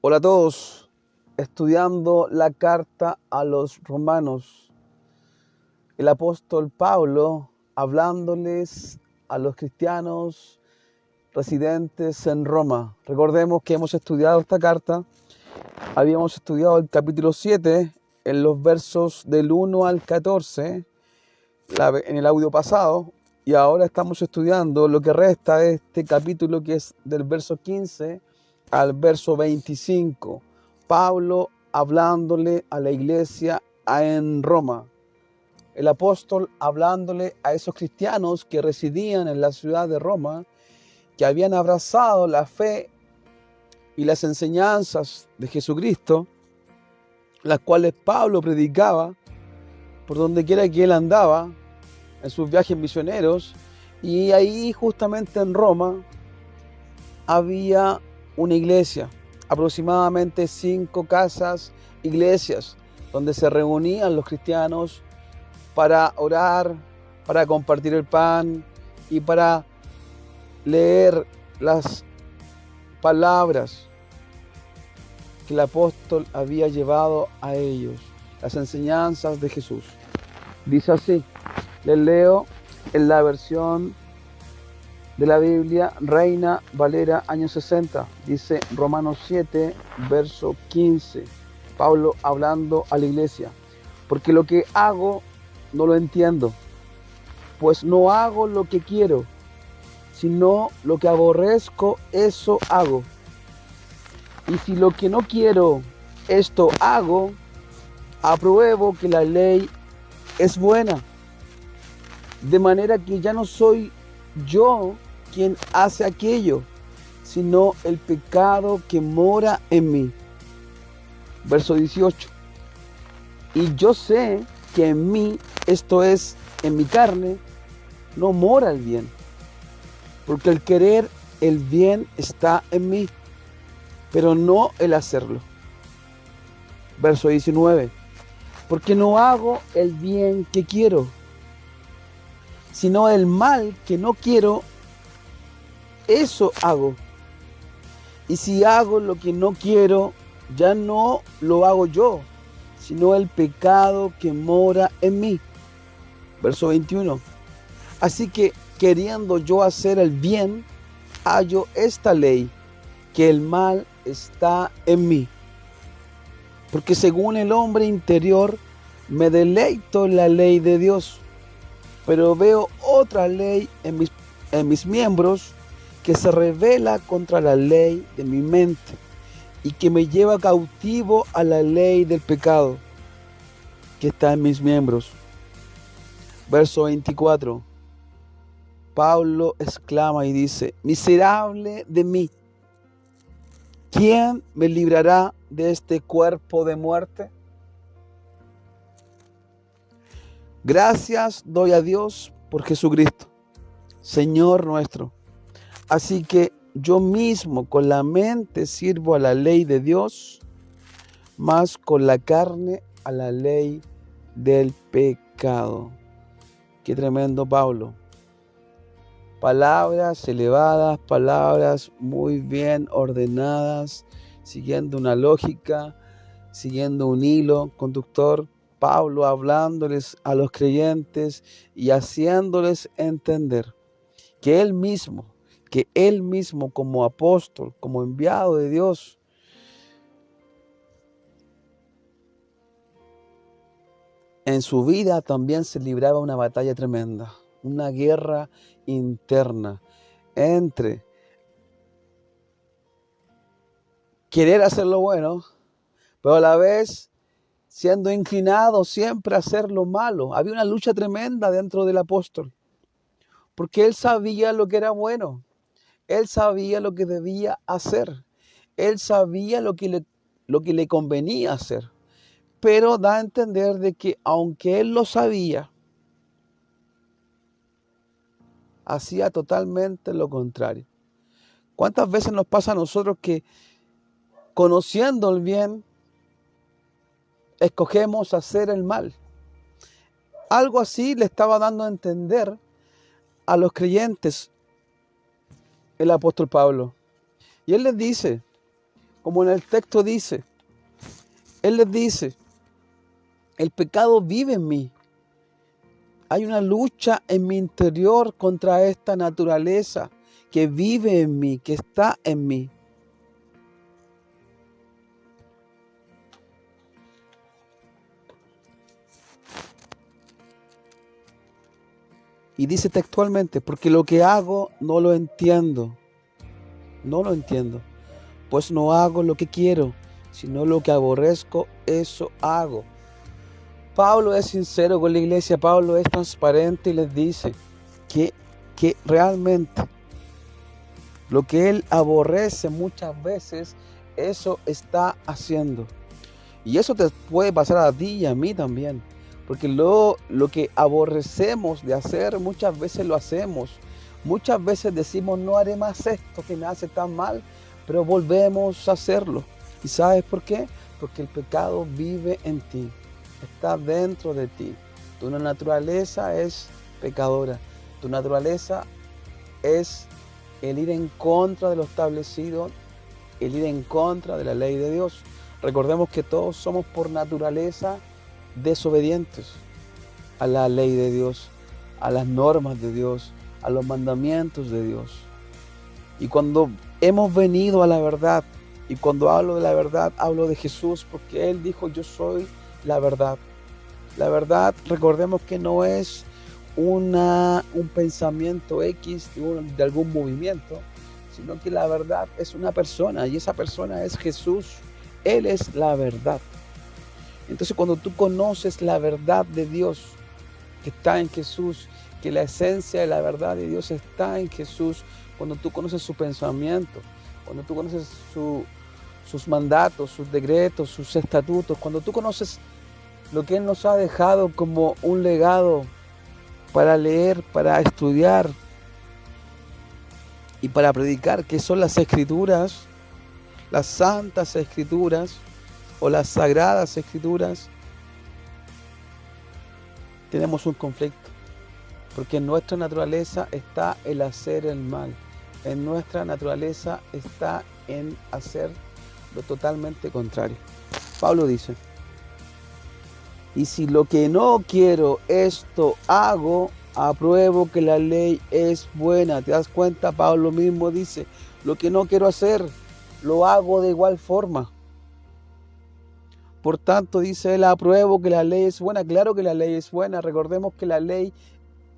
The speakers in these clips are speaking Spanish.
Hola a todos, estudiando la carta a los romanos, el apóstol Pablo hablándoles a los cristianos residentes en Roma. Recordemos que hemos estudiado esta carta, habíamos estudiado el capítulo 7 en los versos del 1 al 14 en el audio pasado, y ahora estamos estudiando lo que resta de este capítulo, que es del verso 15 al verso 25. Pablo hablándole a la iglesia en Roma. El apóstol hablándole a esos cristianos que residían en la ciudad de Roma, que habían abrazado la fe y las enseñanzas de Jesucristo, las cuales Pablo predicaba por donde quiera que él andaba, en sus viajes misioneros. Y ahí justamente en Roma había una iglesia, aproximadamente 5 casas, iglesias, donde se reunían los cristianos para orar, para compartir el pan y para leer las palabras que el apóstol había llevado a ellos, las enseñanzas de Jesús. Dice así, les leo en la versión de la Biblia Reina Valera año 60, dice Romanos 7, verso 15, Pablo hablando a la iglesia: porque lo que hago no lo entiendo, pues no hago lo que quiero, sino lo que aborrezco, eso hago. Y si lo que no quiero, esto hago, apruebo que la ley es buena. De manera que ya no soy yo quien hace aquello, sino el pecado que mora en mí. Verso 18. Y yo sé que en mí, esto es, en mi carne, no mora el bien. Porque el querer el bien está en mí, pero no el hacerlo. Verso 19. Porque no hago el bien que quiero, sino el mal que no quiero, eso hago. Y si hago lo que no quiero, ya no lo hago yo, sino el pecado que mora en mí. Verso 21. Así que, queriendo yo hacer el bien, hallo esta ley, que el mal está en mí. Porque según el hombre interior, me deleito en la ley de Dios, pero veo otra ley en mis miembros, que se revela contra la ley de mi mente y que me lleva cautivo a la ley del pecado que está en mis miembros. Verso 24. Pablo exclama y dice: miserable de mí, ¿quién me librará de este cuerpo de muerte? Gracias doy a Dios por Jesucristo, Señor nuestro. Así que yo mismo con la mente sirvo a la ley de Dios, mas con la carne a la ley del pecado. Qué tremendo, Pablo. Palabras elevadas, palabras muy bien ordenadas, siguiendo una lógica, siguiendo un hilo conductor. Pablo hablándoles a los creyentes y haciéndoles entender que él mismo como apóstol, como enviado de Dios, en su vida también se libraba una batalla tremenda, una guerra interna entre querer hacer lo bueno, pero a la vez siendo inclinado siempre a hacer lo malo. Había una lucha tremenda dentro del apóstol, porque él sabía lo que era bueno, él sabía lo que debía hacer, él sabía lo que le convenía hacer, pero da a entender de que aunque él lo sabía, hacía totalmente lo contrario. ¿Cuántas veces nos pasa a nosotros que, conociendo el bien, escogemos hacer el mal? Algo así le estaba dando a entender a los creyentes el apóstol Pablo. Y él les dice: como en el texto dice. Él les dice, el pecado vive en mí. Hay una lucha en mi interior contra esta naturaleza que vive en mí, que está en mí. Y dice textualmente, porque lo que hago no lo entiendo. No lo entiendo. Pues no hago lo que quiero, sino lo que aborrezco, eso hago. Pablo es sincero con la iglesia, Pablo es transparente y les dice que realmente lo que él aborrece muchas veces, eso está haciendo. Y eso te puede pasar a ti y a mí también. Porque lo que aborrecemos de hacer, muchas veces lo hacemos. Muchas veces decimos, no haré más esto que me hace tan mal, pero volvemos a hacerlo. ¿Y sabes por qué? Porque el pecado vive en ti, está dentro de ti. Tu naturaleza es pecadora. Tu naturaleza es el ir en contra de lo establecido, el ir en contra de la ley de Dios. Recordemos que todos somos por naturaleza desobedientes a la ley de Dios, a las normas de Dios, a los mandamientos de Dios. Y cuando hemos venido a la verdad, y cuando hablo de la verdad, hablo de Jesús, porque Él dijo, yo soy la verdad. La verdad, recordemos que no es un pensamiento X de algún movimiento, sino que la verdad es una persona, y esa persona es Jesús. Él es la verdad. Entonces, cuando tú conoces la verdad de Dios que está en Jesús, que la esencia de la verdad de Dios está en Jesús, cuando tú conoces su pensamiento, cuando tú conoces sus mandatos, sus decretos, sus estatutos, cuando tú conoces lo que Él nos ha dejado como un legado para leer, para estudiar y para predicar, que son las Escrituras, las santas Escrituras o las sagradas Escrituras, tenemos un conflicto, porque en nuestra naturaleza está el hacer el mal, en nuestra naturaleza está en hacer lo totalmente contrario. Pablo dice, y si lo que no quiero, esto hago, apruebo que la ley es buena. ¿Te das cuenta? Pablo mismo dice, lo que no quiero hacer, lo hago de igual forma. Por tanto, dice él, apruebo que la ley es buena. Claro que la ley es buena. Recordemos que la ley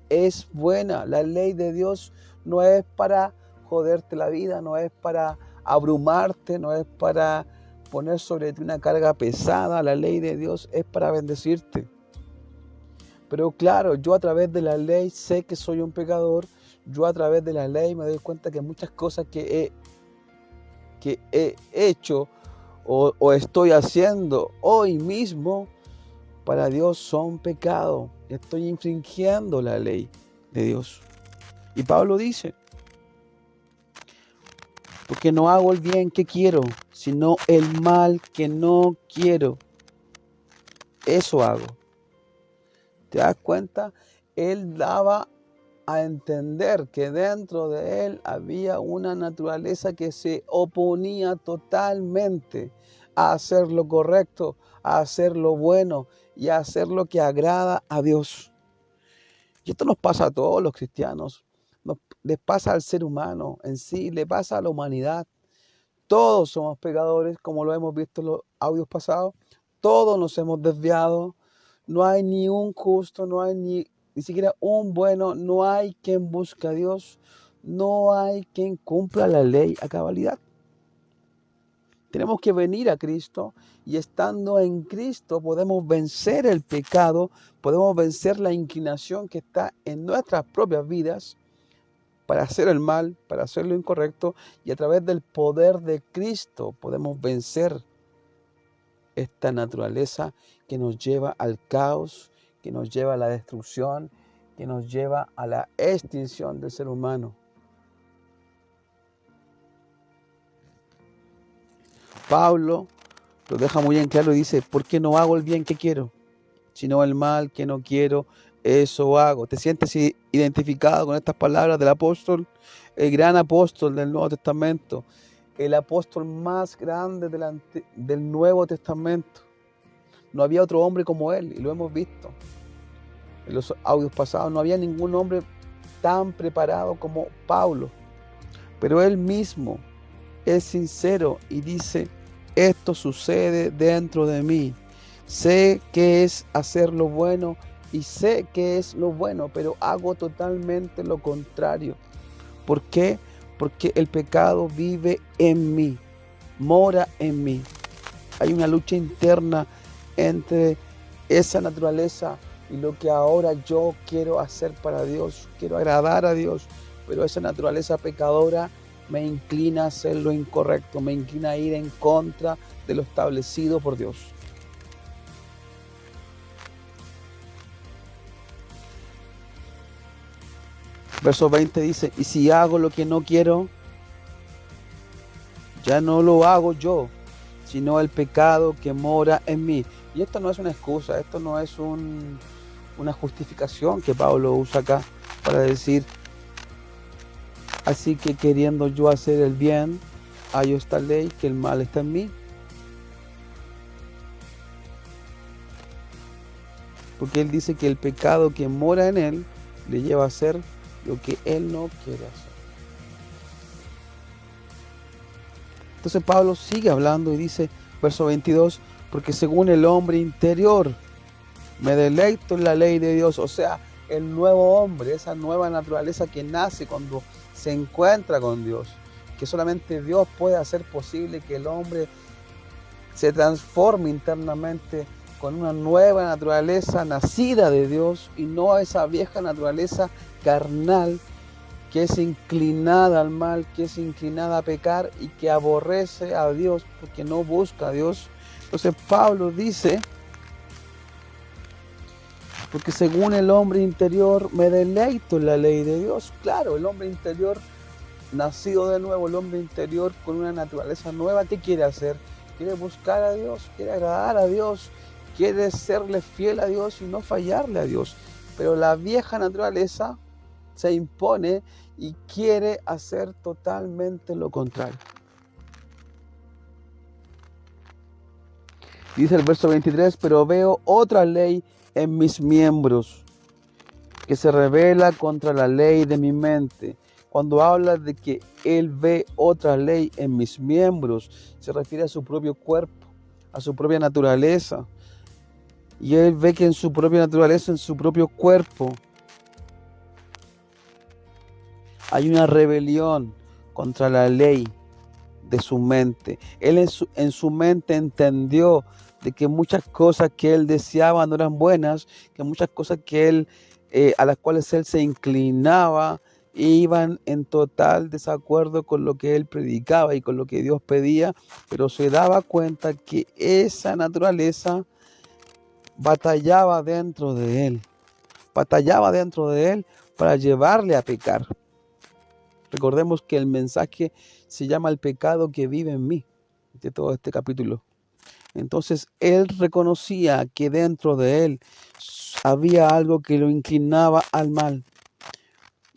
es buena. La ley de Dios no es para joderte la vida, no es para abrumarte, no es para poner sobre ti una carga pesada. La ley de Dios es para bendecirte. Pero claro, yo a través de la ley sé que soy un pecador. Yo a través de la ley me doy cuenta que muchas cosas que he hecho o estoy haciendo hoy mismo, para Dios son pecado. Estoy infringiendo la ley de Dios. Y Pablo dice, porque no hago el bien que quiero, sino el mal que no quiero. Eso hago. ¿Te das cuenta? Él daba a entender que dentro de él había una naturaleza que se oponía totalmente a hacer lo correcto, a hacer lo bueno y a hacer lo que agrada a Dios. Y esto nos pasa a todos los cristianos, les pasa al ser humano en sí, le pasa a la humanidad. Todos somos pecadores, como lo hemos visto en los audios pasados. Todos nos hemos desviado. No hay ni un justo, no hay ni siquiera un bueno. No hay quien busque a Dios. No hay quien cumpla la ley a cabalidad. Tenemos que venir a Cristo y estando en Cristo podemos vencer el pecado, podemos vencer la inclinación que está en nuestras propias vidas para hacer el mal, para hacer lo incorrecto, y a través del poder de Cristo podemos vencer esta naturaleza que nos lleva al caos, que nos lleva a la destrucción, que nos lleva a la extinción del ser humano. Pablo lo deja muy en claro y dice, ¿por qué no hago el bien que quiero? Sino el mal que no quiero, eso hago. ¿Te sientes identificado con estas palabras del apóstol? El gran apóstol del Nuevo Testamento, el apóstol más grande del Nuevo Testamento. No había otro hombre como él, y lo hemos visto en los audios pasados. No había ningún hombre tan preparado como Pablo. Pero él mismo es sincero y dice: esto sucede dentro de mí. Sé qué es hacer lo bueno y sé qué es lo bueno, pero hago totalmente lo contrario. ¿Por qué? Porque el pecado vive en mí, mora en mí. Hay una lucha interna entre esa naturaleza y lo que ahora yo quiero hacer para Dios. Quiero agradar a Dios, pero esa naturaleza pecadora me inclina a hacer lo incorrecto, me inclina a ir en contra de lo establecido por Dios. Verso 20 dice: y si hago lo que no quiero, ya no lo hago yo, sino el pecado que mora en mí. Y esto no es una excusa, esto no es una justificación que Pablo usa acá para decir: así que queriendo yo hacer el bien, hallo esta ley, que el mal está en mí. Porque él dice que el pecado que mora en él le lleva a hacer lo que él no quiere hacer. Entonces Pablo sigue hablando y dice, verso 22, porque según el hombre interior me deleito en la ley de Dios. O sea, el nuevo hombre, esa nueva naturaleza que nace cuando se encuentra con Dios, que solamente Dios puede hacer posible que el hombre se transforme internamente con una nueva naturaleza nacida de Dios y no esa vieja naturaleza carnal que es inclinada al mal, que es inclinada a pecar y que aborrece a Dios porque no busca a Dios. Entonces Pablo dice, porque según el hombre interior me deleito en la ley de Dios. Claro, el hombre interior nacido de nuevo, el hombre interior con una naturaleza nueva, ¿qué quiere hacer? Quiere buscar a Dios, quiere agradar a Dios, quiere serle fiel a Dios y no fallarle a Dios. Pero la vieja naturaleza se impone y quiere hacer totalmente lo contrario. Dice el verso 23, pero veo otra ley en mis miembros que se rebela contra la ley de mi mente. Cuando habla de que él ve otra ley en mis miembros, se refiere a su propio cuerpo, a su propia naturaleza. Y él ve que en su propia naturaleza, en su propio cuerpo, hay una rebelión contra la ley de su mente. Él en su mente entendió de que muchas cosas que él deseaba no eran buenas, que muchas cosas que él, a las cuales él se inclinaba, iban en total desacuerdo con lo que él predicaba y con lo que Dios pedía, pero se daba cuenta que esa naturaleza batallaba dentro de él para llevarle a pecar. Recordemos que el mensaje se llama el pecado que vive en mí, de todo este capítulo. Entonces él reconocía que dentro de él había algo que lo inclinaba al mal.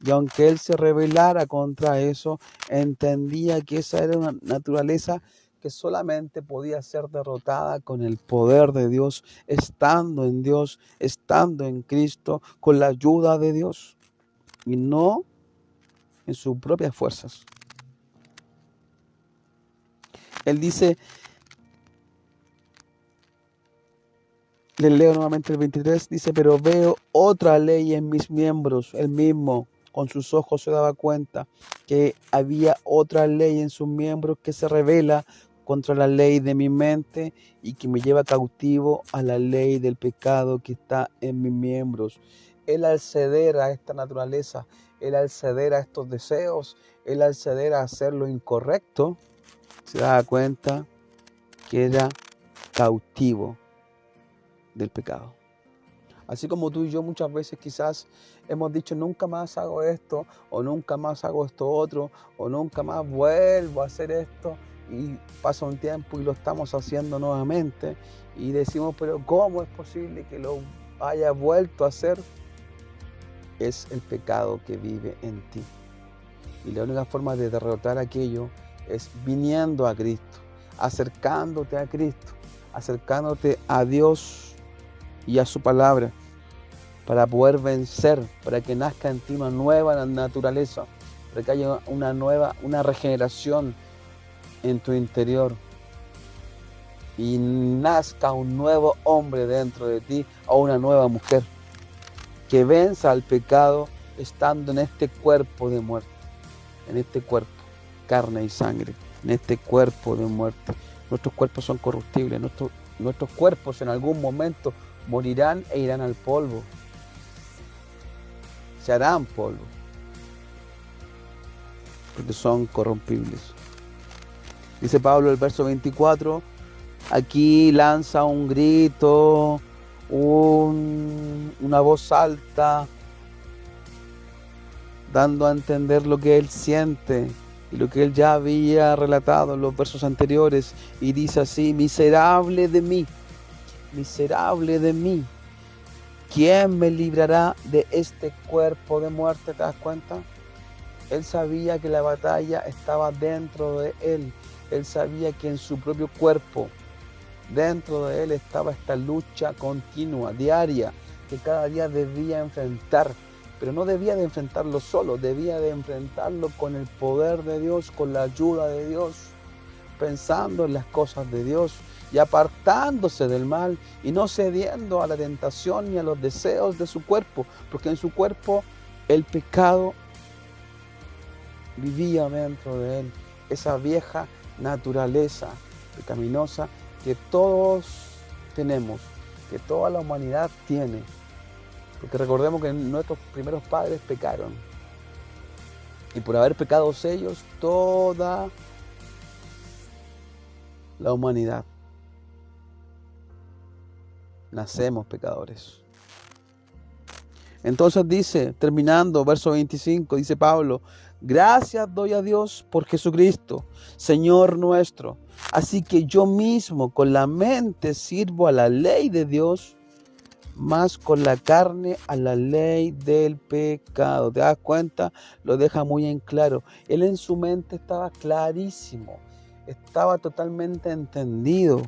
Y aunque él se rebelara contra eso, entendía que esa era una naturaleza que solamente podía ser derrotada con el poder de Dios, estando en Dios, estando en Cristo, con la ayuda de Dios, y no en sus propias fuerzas. Él dice, le leo nuevamente el 23, dice, pero veo otra ley en mis miembros. Él mismo con sus ojos se daba cuenta que había otra ley en sus miembros que se rebela contra la ley de mi mente y que me lleva cautivo a la ley del pecado que está en mis miembros. Él al ceder a esta naturaleza, él al ceder a estos deseos, él al ceder a hacer lo incorrecto, se daba cuenta que era cautivo del pecado. Así como tú y yo muchas veces quizás hemos dicho nunca más hago esto, o nunca más hago esto otro, o nunca más vuelvo a hacer esto, y pasa un tiempo y lo estamos haciendo nuevamente y decimos, pero ¿cómo es posible que lo haya vuelto a hacer? Es el pecado que vive en ti. Y la única forma de derrotar aquello es viniendo a Cristo, acercándote a Cristo, acercándote a Dios y a su palabra, para poder vencer, para que nazca en ti una nueva naturaleza, para que haya una regeneración en tu interior y nazca un nuevo hombre dentro de ti o una nueva mujer que venza al pecado estando en este cuerpo de muerte, en este cuerpo, carne y sangre, en este cuerpo de muerte. Nuestros cuerpos son corruptibles, nuestros cuerpos en algún momento morirán e irán al polvo, se harán polvo, porque son corrompibles. Dice Pablo el verso 24, aquí lanza un grito, una voz alta, dando a entender lo que él siente y lo que él ya había relatado en los versos anteriores, y dice así: miserable de mí, ¿quién me librará de este cuerpo de muerte? ¿Te das cuenta? Él sabía que la batalla estaba dentro de él. Él sabía que en su propio cuerpo, dentro de él, estaba esta lucha continua, diaria, que cada día debía enfrentar. Pero no debía de enfrentarlo solo, debía de enfrentarlo con el poder de Dios, con la ayuda de Dios, pensando en las cosas de Dios y apartándose del mal y no cediendo a la tentación ni a los deseos de su cuerpo, porque en su cuerpo el pecado vivía dentro de él, esa vieja naturaleza pecaminosa que todos tenemos, que toda la humanidad tiene. Porque recordemos que nuestros primeros padres pecaron. Y por haber pecado ellos, toda la humanidad nacemos pecadores. Entonces dice, terminando, verso 25, dice Pablo: gracias doy a Dios por Jesucristo, Señor nuestro. Así que yo mismo con la mente sirvo a la ley de Dios, más con la carne a la ley del pecado. ¿Te das cuenta? Lo deja muy en claro. Él en su mente estaba clarísimo, estaba totalmente entendido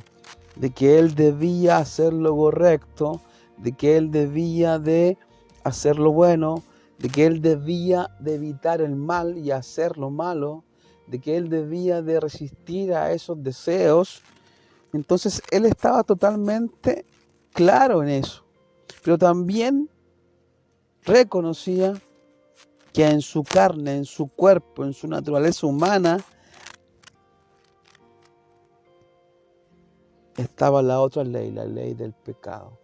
de que él debía hacer lo correcto, de que él debía de hacer lo bueno, de que él debía de evitar el mal y hacer lo malo, de que él debía de resistir a esos deseos. Entonces él estaba totalmente claro en eso. Pero también reconocía que en su carne, en su cuerpo, en su naturaleza humana, estaba la otra ley, la ley del pecado.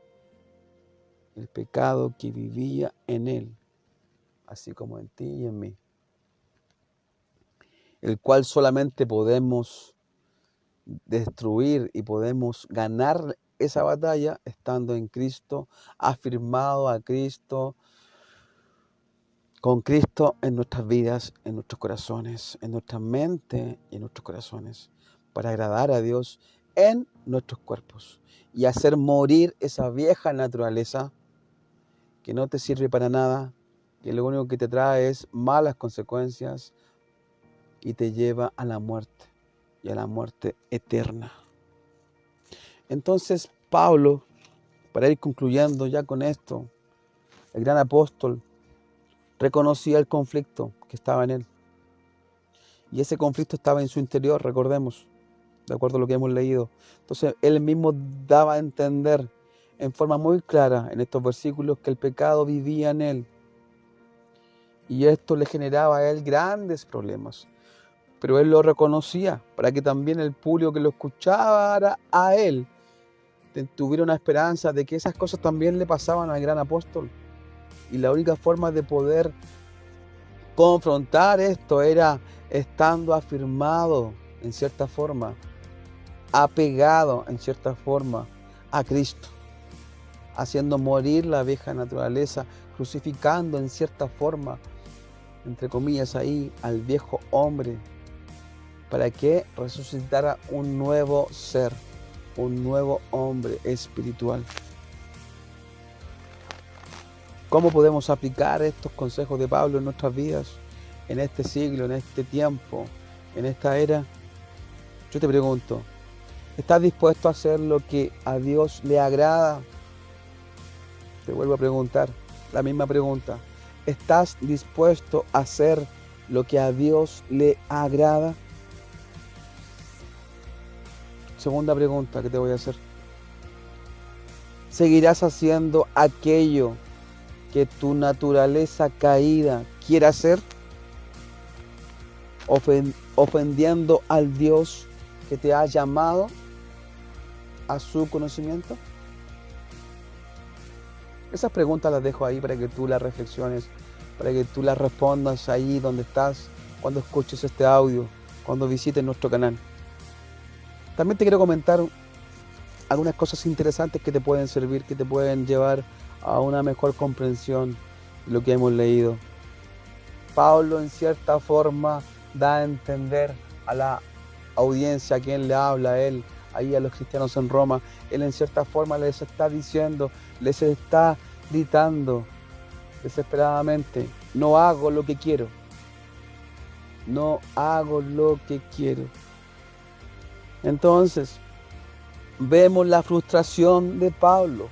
El pecado que vivía en él, así como en ti y en mí. El cual solamente podemos destruir y podemos ganar esa batalla estando en Cristo, afirmado a Cristo, con Cristo en nuestras vidas, en nuestros corazones, en nuestra mente y en nuestros corazones, para agradar a Dios en nuestros cuerpos y hacer morir esa vieja naturaleza que no te sirve para nada, que lo único que te trae es malas consecuencias y te lleva a la muerte y a la muerte eterna. Entonces Pablo, para ir concluyendo ya con esto, el gran apóstol reconocía el conflicto que estaba en él. Y ese conflicto estaba en su interior, recordemos, de acuerdo a lo que hemos leído. Entonces él mismo daba a entender en forma muy clara en estos versículos que el pecado vivía en él. Y esto le generaba a él grandes problemas. Pero él lo reconocía para que también el público que lo escuchara a él tuviera una esperanza de que esas cosas también le pasaban al gran apóstol. Y la única forma de poder confrontar esto era estando afirmado en cierta forma, apegado en cierta forma a Cristo, haciendo morir la vieja naturaleza, crucificando en cierta forma, entre comillas ahí, al viejo hombre, para que resucitara un nuevo ser, un nuevo hombre espiritual. ¿Cómo podemos aplicar estos consejos de Pablo en nuestras vidas, en este siglo, en este tiempo, en esta era, yo te pregunto, ¿estás dispuesto a hacer lo que a Dios le agrada? Te vuelvo a preguntar, la misma pregunta. ¿Estás dispuesto a hacer lo que a Dios le agrada? Segunda pregunta que te voy a hacer. ¿Seguirás haciendo aquello que tu naturaleza caída quiere hacer? ¿Ofendiendo al Dios que te ha llamado a su conocimiento? Esas preguntas las dejo ahí para que tú las reflexiones, para que tú las respondas ahí donde estás, cuando escuches este audio, cuando visites nuestro canal. También te quiero comentar algunas cosas interesantes que te pueden servir, que te pueden llevar a una mejor comprensión de lo que hemos leído. Pablo, en cierta forma, da a entender a la audiencia a quien le habla a él, ahí a los cristianos en Roma. Él en cierta forma les está diciendo, les está gritando desesperadamente: no hago lo que quiero, no hago lo que quiero. Entonces, vemos la frustración de Pablo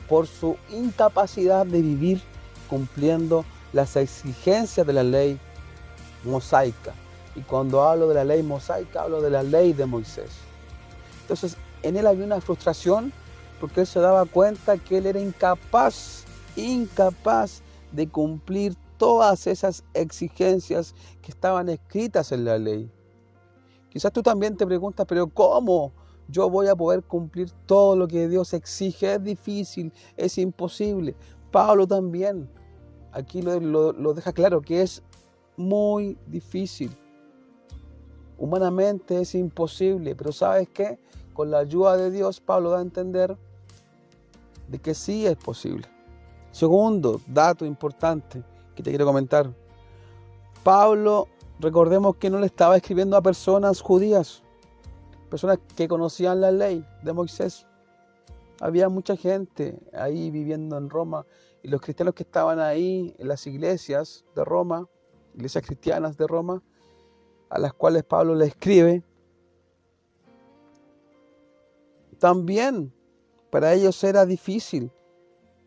por su incapacidad de vivir cumpliendo las exigencias de la ley mosaica. Y cuando hablo de la ley mosaica, hablo de la ley de Moisés. Entonces, en él había una frustración porque él se daba cuenta que él era incapaz de cumplir todas esas exigencias que estaban escritas en la ley. Quizás tú también te preguntas, pero ¿cómo yo voy a poder cumplir todo lo que Dios exige? Es difícil, es imposible. Pablo también aquí lo deja claro, que es muy difícil. Humanamente es imposible, pero ¿sabes qué? Con la ayuda de Dios, Pablo da a entender de que sí es posible. Segundo dato importante que te quiero comentar. Pablo, recordemos que no le estaba escribiendo a personas judías, personas que conocían la ley de Moisés. Había mucha gente ahí viviendo en Roma, y los cristianos que estaban ahí en las iglesias de Roma, iglesias cristianas de Roma, a las cuales Pablo le escribe, también para ellos era difícil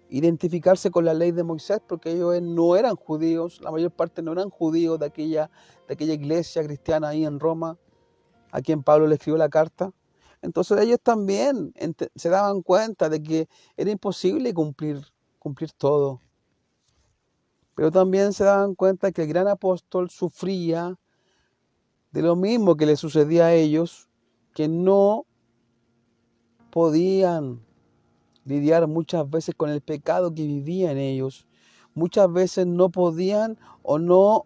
identificarse con la ley de Moisés, porque ellos no eran judíos, la mayor parte no eran judíos de aquella iglesia cristiana ahí en Roma, a quien Pablo le escribió la carta. Entonces ellos también se daban cuenta de que era imposible cumplir todo. Pero también se daban cuenta que el gran apóstol sufría de lo mismo que le sucedía a ellos, que no podían lidiar muchas veces con el pecado que vivía en ellos. Muchas veces no podían o no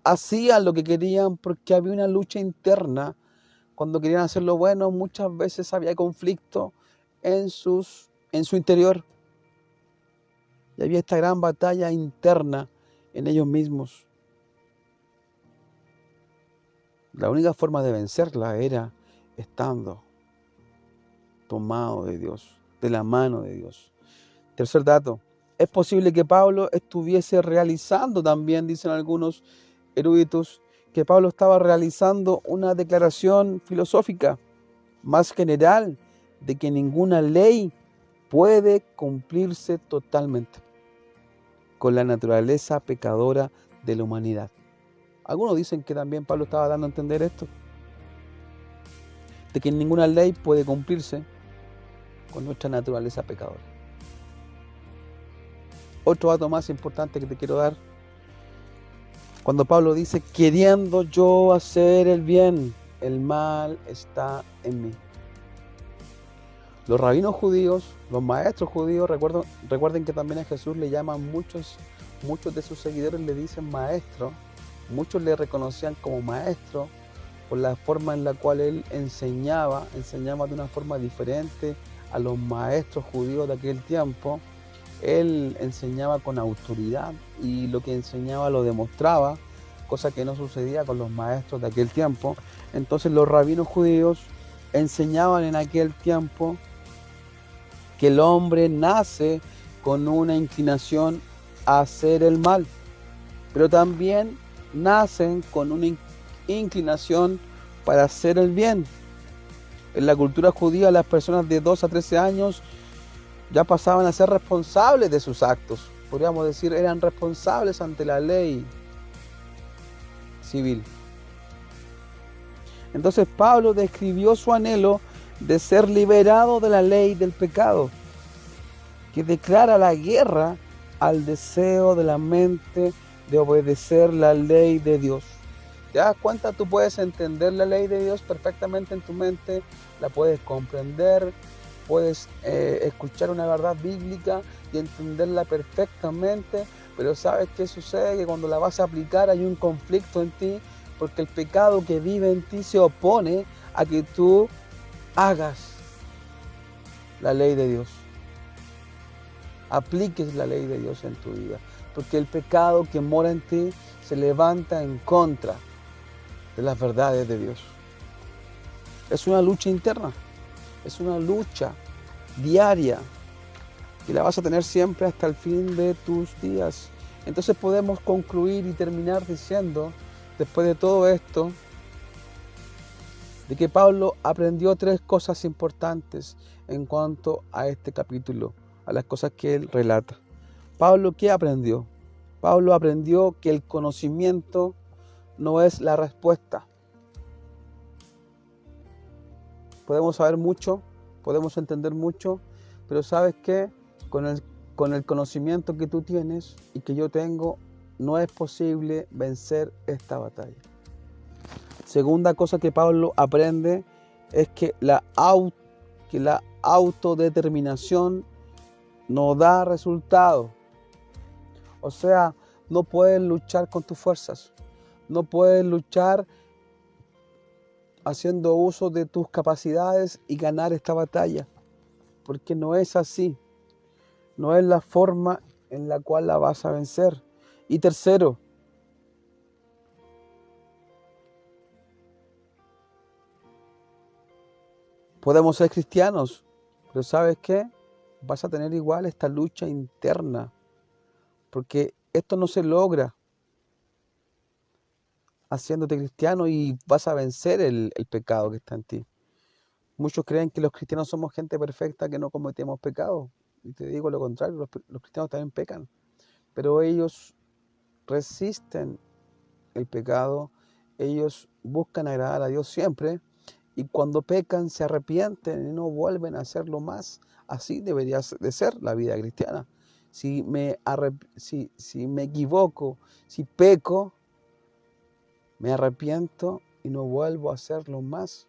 hacían lo que querían porque había una lucha interna. Cuando querían hacer lo bueno, muchas veces había conflicto en su interior. Y había esta gran batalla interna en ellos mismos. La única forma de vencerla era estando tomado de Dios, de la mano de Dios. Tercer dato, es posible que Pablo estuviese realizando también, dicen algunos eruditos, que Pablo estaba realizando una declaración filosófica más general de que ninguna ley puede cumplirse totalmente con la naturaleza pecadora de la humanidad. Algunos dicen que también Pablo estaba dando a entender esto, de que ninguna ley puede cumplirse con nuestra naturaleza pecadora. Otro dato más importante que te quiero dar, cuando Pablo dice, queriendo yo hacer el bien, el mal está en mí. Los rabinos judíos, los maestros judíos, recuerden que también a Jesús le llaman muchos de sus seguidores le dicen maestro, muchos le reconocían como maestro por la forma en la cual él enseñaba de una forma diferente a los maestros judíos de aquel tiempo. Él enseñaba con autoridad y lo que enseñaba lo demostraba, cosa que no sucedía con los maestros de aquel tiempo. Entonces los rabinos judíos enseñaban en aquel tiempo que el hombre nace con una inclinación a hacer el mal, pero también nacen con una inclinación para hacer el bien. En la cultura judía, las personas de 2 a 13 años ya pasaban a ser responsables de sus actos. Podríamos decir, eran responsables ante la ley civil. Entonces Pablo describió su anhelo de ser liberado de la ley del pecado, que declara la guerra al deseo de la mente de obedecer la ley de Dios. ¿Te das cuenta? Tú puedes entender la ley de Dios perfectamente en tu mente, la puedes comprender, puedes escuchar una verdad bíblica y entenderla perfectamente, pero ¿sabes qué sucede? Que cuando la vas a aplicar hay un conflicto en ti, porque el pecado que vive en ti se opone a que tú hagas la ley de Dios, apliques la ley de Dios en tu vida, porque el pecado que mora en ti se levanta en contra de las verdades de Dios. Es una lucha interna, es una lucha diaria que la vas a tener siempre hasta el fin de tus días. Entonces podemos concluir y terminar diciendo, después de todo esto, de que Pablo aprendió 3 cosas importantes en cuanto a este capítulo, a las cosas que él relata. Pablo, ¿qué aprendió? Pablo aprendió que el conocimiento no es la respuesta. Podemos saber mucho, podemos entender mucho, pero ¿sabes qué? Con el conocimiento que tú tienes y que yo tengo, no es posible vencer esta batalla. Segunda cosa que Pablo aprende es que la autodeterminación no da resultado. O sea, no puedes luchar con tus fuerzas, no puedes luchar haciendo uso de tus capacidades y ganar esta batalla, porque no es así, no es la forma en la cual la vas a vencer. Y tercero, podemos ser cristianos, pero ¿sabes qué? Vas a tener igual esta lucha interna, porque esto no se logra haciéndote cristiano y vas a vencer el pecado que está en ti. Muchos creen que los cristianos somos gente perfecta, que no cometemos pecado. Y te digo lo contrario, los cristianos también pecan. Pero ellos resisten el pecado, ellos buscan agradar a Dios siempre, y cuando pecan se arrepienten y no vuelven a hacerlo más. Así debería de ser la vida cristiana. Si me equivoco, si peco, me arrepiento y no vuelvo a hacerlo más.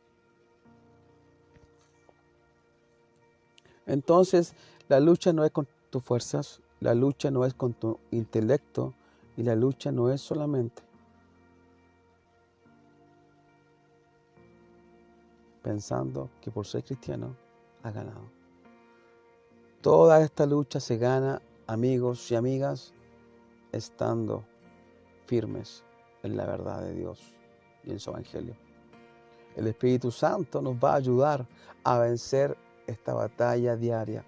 Entonces, la lucha no es con tus fuerzas, la lucha no es con tu intelecto y la lucha no es solamente pensando que por ser cristiano has ganado. Toda esta lucha se gana, amigos y amigas, estando firmes en la verdad de Dios y en su evangelio. El Espíritu Santo nos va a ayudar a vencer esta batalla diaria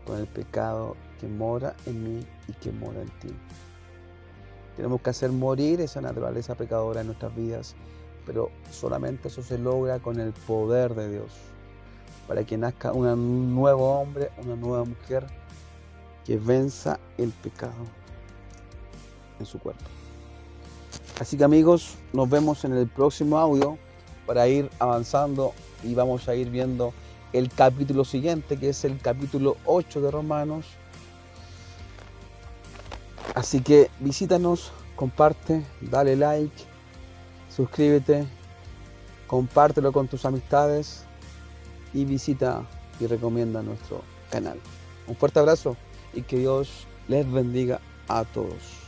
con el pecado que mora en mí y que mora en ti. Tenemos que hacer morir esa naturaleza pecadora en nuestras vidas, pero solamente eso se logra con el poder de Dios, para que nazca un nuevo hombre, una nueva mujer que venza el pecado en su cuerpo. Así que amigos, nos vemos en el próximo audio para ir avanzando y vamos a ir viendo el capítulo siguiente, que es el capítulo 8 de Romanos. Así que visítanos, comparte, dale like, suscríbete, compártelo con tus amistades y visita y recomienda nuestro canal. Un fuerte abrazo y que Dios les bendiga a todos.